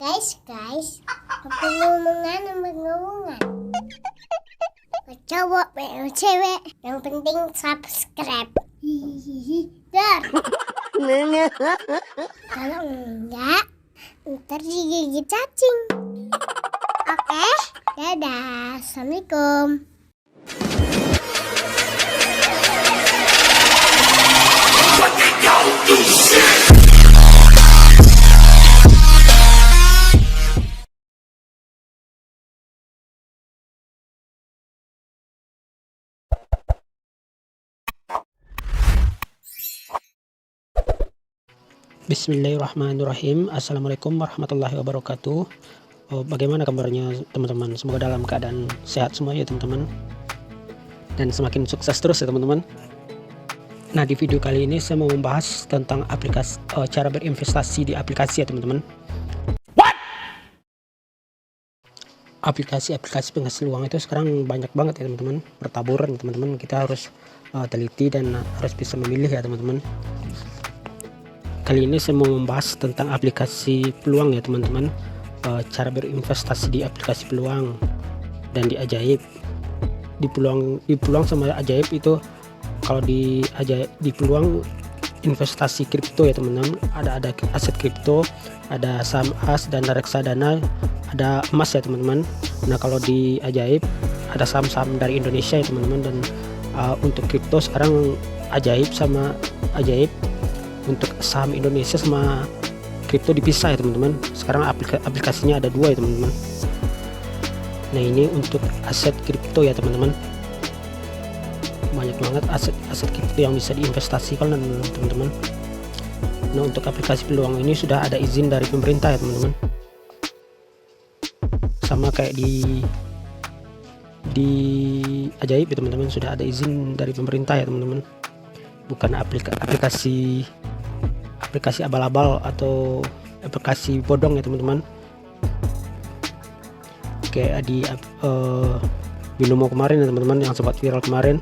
Guys, apa ngomongan? Cowok, cewek, yang penting subscribe. Hihihi, dar. Kalau enggak, ntar digigit cacing. Oke, dadah, assalamualaikum. Bismillahirrahmanirrahim. Assalamualaikum warahmatullahi wabarakatuh. Bagaimana kabarnya teman-teman? Semoga dalam keadaan sehat semua ya teman-teman, dan semakin sukses terus ya teman-teman. Nah, di video kali ini saya mau membahas tentang aplikasi cara berinvestasi di aplikasi ya teman-teman. Aplikasi penghasil uang itu sekarang banyak banget ya teman-teman, bertaburan teman-teman. Kita harus teliti dan harus bisa memilih ya teman-teman. Kali ini saya mau membahas tentang aplikasi peluang ya teman-teman, cara berinvestasi di aplikasi peluang dan di ajaib. Di peluang sama ajaib itu, kalau di peluang investasi kripto ya teman-teman, ada aset kripto, ada saham as dan reksadana, ada emas ya teman-teman. Nah, kalau di ajaib ada saham-saham dari Indonesia ya teman-teman. Dan untuk kripto sekarang ajaib sama ajaib, untuk saham Indonesia sama kripto dipisah ya teman-teman. Sekarang aplikasinya ada dua ya teman-teman. Nah, ini untuk aset kripto ya teman-teman. Banyak banget aset kripto yang bisa diinvestasikan teman-teman. Nah, untuk aplikasi peluang ini sudah ada izin dari pemerintah ya teman-teman. Sama kayak di ajaib ya teman-teman, sudah ada izin dari pemerintah ya teman-teman. Bukan aplikasi abal-abal atau aplikasi bodong ya teman-teman, kayak di Binomo kemarin ya teman-teman, yang sempat viral kemarin,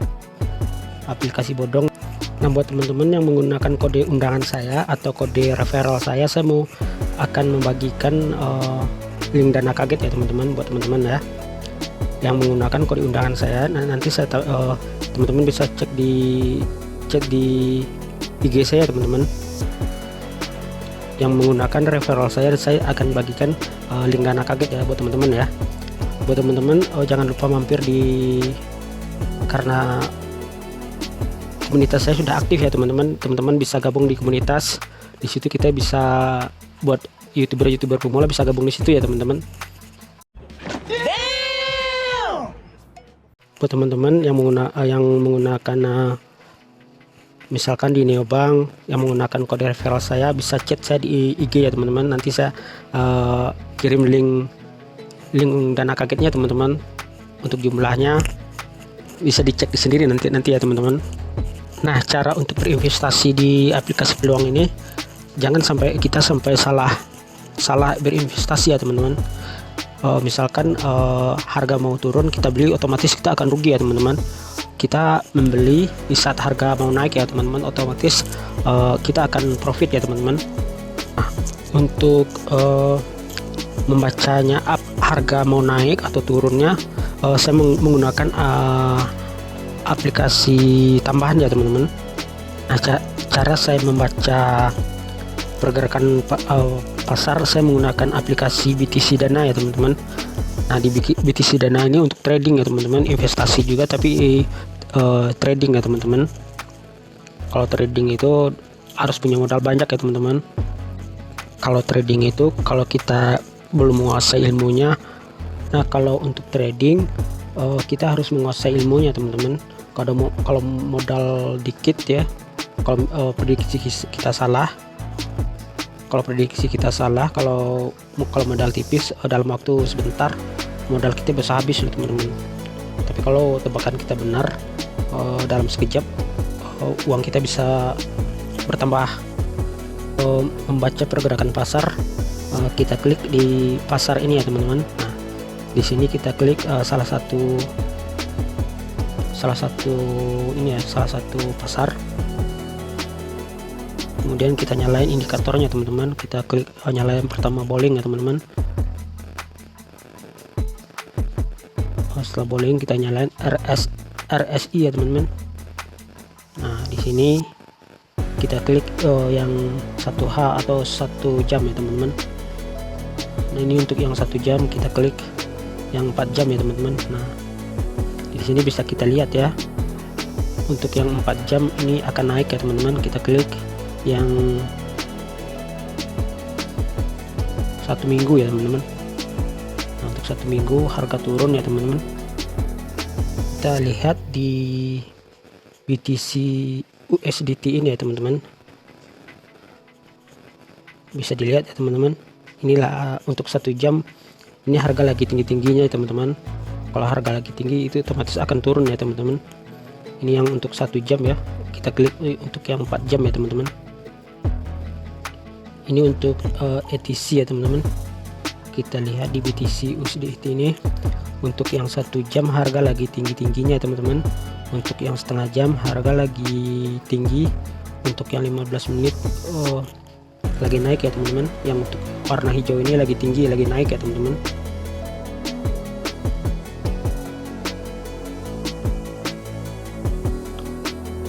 aplikasi bodong. Nah, buat teman-teman yang menggunakan kode undangan saya atau kode referral saya mau akan membagikan link dana kaget ya teman-teman, buat teman-teman ya yang menggunakan kode undangan saya. Nah, nanti teman-teman bisa cek di IG saya teman-teman, yang menggunakan referral saya akan bagikan link dana kaget ya buat teman-teman ya. Buat teman-teman, jangan lupa mampir karena komunitas saya sudah aktif ya teman-teman. Teman-teman bisa gabung di komunitas. Di situ kita bisa buat youtuber pemula bisa gabung di situ ya teman-teman. Buat teman-teman yang menggunakan misalkan di Neobank yang menggunakan kode referral saya, bisa chat saya di IG ya teman-teman. Nanti saya kirim link dana kagetnya teman-teman. Untuk jumlahnya bisa dicek sendiri nanti ya teman-teman. Nah, cara untuk berinvestasi di aplikasi peluang ini, jangan sampai kita salah berinvestasi ya teman-teman. Misalkan harga mau turun, kita beli, otomatis kita akan rugi ya teman-teman. Kita membeli di saat harga mau naik ya teman-teman, otomatis kita akan profit ya teman-teman. Nah, untuk membacanya harga mau naik atau turunnya, saya menggunakan aplikasi tambahan ya teman-teman. Nah, cara saya membaca pergerakan pasar, saya menggunakan aplikasi BTC Dana ya teman-teman. Nah, di BTC Dana ini untuk trading ya teman-teman, investasi juga tapi trading ya teman-teman. Kalau trading itu harus punya modal banyak ya teman-teman. Kalau trading itu kalau kita belum menguasai ilmunya. Nah, kalau untuk trading kita harus menguasai ilmunya teman-teman. Kalau modal dikit ya, kalau prediksi kita salah, kalau modal tipis, dalam waktu sebentar modal kita bisa habis loh teman-teman. Tapi kalau tebakan kita benar, dalam sekejap uang kita bisa bertambah. Membaca pergerakan pasar, kita klik di pasar ini ya teman-teman. Nah, di sini kita klik salah satu pasar. Kemudian kita nyalain indikatornya teman-teman, kita klik nyalain pertama bowling ya teman-teman. Setelah bowling kita nyalain RSI ya teman-teman. Nah di sini kita klik yang 1H atau 1 jam ya teman-teman. Nah ini untuk yang 1 jam, kita klik yang 4 jam ya teman-teman. Nah di sini bisa kita lihat ya, untuk yang 4 jam ini akan naik ya teman-teman. Kita klik yang 1 minggu ya teman-teman. Nah, untuk 1 minggu harga turun ya teman-teman. Kita lihat di BTC USDT ini ya teman-teman, bisa dilihat ya teman-teman. Inilah untuk 1 jam ini harga lagi tinggi-tingginya ya teman-teman. Kalau harga lagi tinggi itu otomatis akan turun ya teman-teman. Ini yang untuk 1 jam ya, kita klik untuk yang 4 jam ya teman-teman. Ini untuk ETC ya teman-teman. Kita lihat di BTC USDT ini, untuk yang 1 jam harga lagi tinggi-tingginya ya teman-teman. Untuk yang setengah jam harga lagi tinggi. Untuk yang 15 menit lagi naik ya teman-teman. Yang untuk warna hijau ini lagi tinggi, lagi naik ya teman-teman.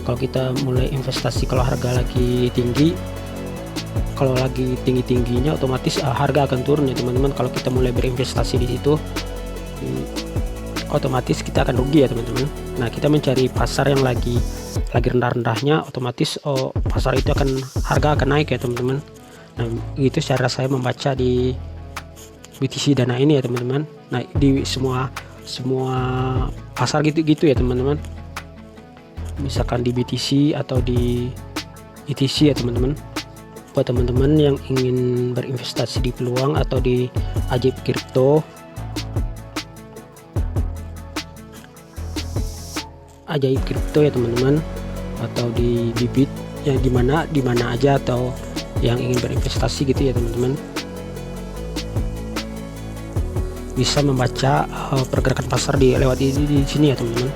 Kalau kita mulai investasi, kalau harga lagi tinggi, kalau lagi tinggi-tingginya otomatis harga akan turun ya teman-teman. Kalau kita mulai berinvestasi di situ otomatis kita akan rugi ya teman-teman. Nah kita mencari pasar yang lagi rendah-rendahnya, otomatis pasar itu harga akan naik ya teman-teman. Nah itu cara saya membaca di BTC Dana ini ya teman-teman. Nah di semua pasar gitu ya teman-teman, misalkan di BTC atau di ETC ya teman-teman. Buat teman-teman yang ingin berinvestasi di peluang atau di ajaib kripto, ya teman-teman, atau di bibit ya, di mana aja, atau yang ingin berinvestasi gitu ya teman-teman, bisa membaca pergerakan pasar lewat di sini ya teman-teman.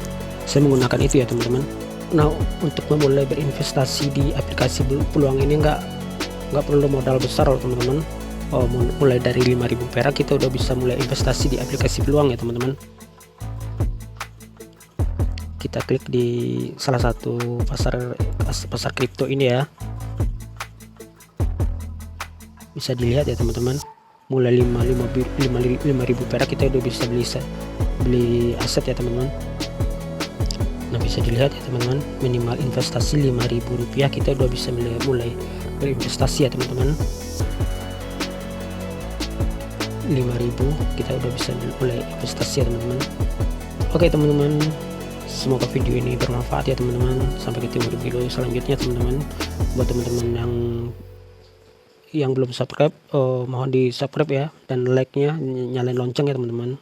Saya menggunakan itu ya teman-teman. Nah untuk memulai berinvestasi di aplikasi peluang ini nggak perlu modal besar loh teman-teman. Mulai dari 5.000 perak kita udah bisa mulai investasi di aplikasi peluang ya teman-teman. Kita klik di salah satu pasar kripto ini ya, bisa dilihat ya teman-teman. Mulai 5.000 perak kita udah bisa beli aset ya teman-teman. Nah bisa dilihat ya teman-teman, minimal investasi 5.000 rupiah kita udah bisa mulai berinvestasi ya teman-teman. 5.000 kita udah bisa mulai investasi ya teman-teman. Oke teman-teman, semoga video ini bermanfaat ya teman-teman. Sampai ketemu di video selanjutnya teman-teman. Buat teman-teman yang belum subscribe, mohon di subscribe ya, dan like nya nyalain lonceng ya teman-teman.